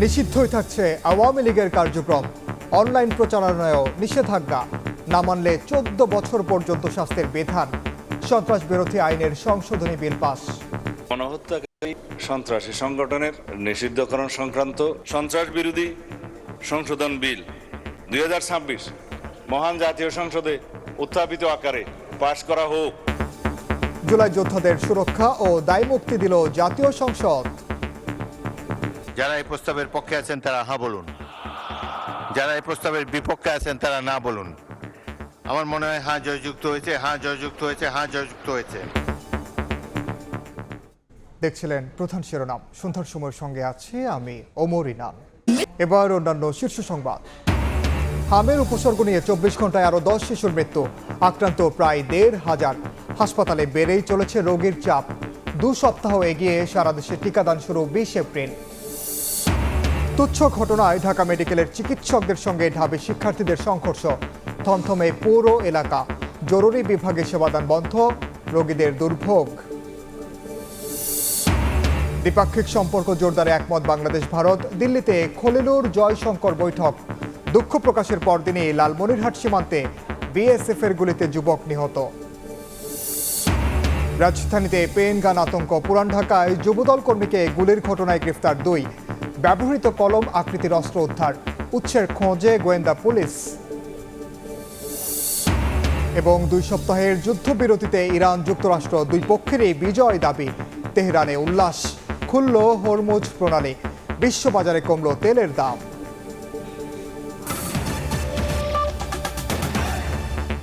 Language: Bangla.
নিষিদ্ধই থাকছে আওয়ামী লীগের কার্যক্রম, অনলাইন প্রচারণায়ও নিষেধাজ্ঞা, না মানলে 14 বছর পর্যন্ত শাস্তির বিধান, সন্ত্রাস বিরোধী আইনের সংশোধনী বিল পাস। গণহত্যাকারী সন্ত্রাসী সংগঠনের নিষিদ্ধকরণ সংক্রান্ত সন্ত্রাস বিরোধী সংশোধন বিল 2026 মহান জাতীয় সংসদে উত্থাপিত আকারে পাশ করা হোক। জুলাই যোদ্ধাদের সুরক্ষা ও দায়মুক্তি দিল জাতীয় সংসদ। যারা এই প্রস্তাবের পক্ষে আছেন তারা হ্যাঁ বলুন, যারা এই প্রস্তাবের বিপক্ষে আছেন তারা না বলুন। আমার মনে হয় হ্যাঁ জয়যুক্ত হয়েছে, হ্যাঁ জয়যুক্ত হয়েছে, হ্যাঁ জয়যুক্ত হয়েছে। দেখছিলেন প্রধান শিরোনাম। সন্ধ্যার সময়ের সঙ্গে আছি আমি ওমর ইনান। এবার অন্যান্য শীর্ষ সংবাদ। হামের উপসর্গ নিয়ে 24 ঘন্টায় আরো 10 শিশুর মৃত্যু, আক্রান্ত প্রায় 1,500। হাসপাতালে বেড়েই চলেছে রোগীর চাপ। 2 সপ্তাহ এগিয়ে সারা দেশে টিকাদান শুরু 20 এপ্রিল। তুচ্ছ ঘটনায় ঢাকা মেডিকেলের চিকিৎসকদের সঙ্গে ঢাবি শিক্ষার্থীদের সংঘর্ষ, থমথমে পুরো এলাকা। জরুরি বিভাগে সেবাদান বন্ধ, রোগীদের দুর্ভোগ। দ্বিপাক্ষিক সম্পর্ক জোরদারে একমত বাংলাদেশ ভারত। দিল্লিতে খলিলুর জয়শঙ্কর বৈঠক। দুঃখ প্রকাশের পরদিনই লালমনিরহাট সীমান্তে বিএসএফের গুলিতে যুবক নিহত। রাজধানীতে পেন গান আতঙ্ক। পুরান ঢাকায় যুবদল কর্মীকে গুলির ঘটনায় গ্রেফতার 2। ব্যবহৃত কলম আকৃতির অস্ত্র উদ্ধার, উৎসের খোঁজে গোয়েন্দা পুলিশ। এবং 2 সপ্তাহের যুদ্ধবিরতিতে ইরান যুক্তরাষ্ট্র দুই পক্ষেরই বিজয় দাবি। তেহরানে উল্লাস, খুলল হরমুজ প্রণালী। বিশ্ববাজারে কমল তেলের দাম।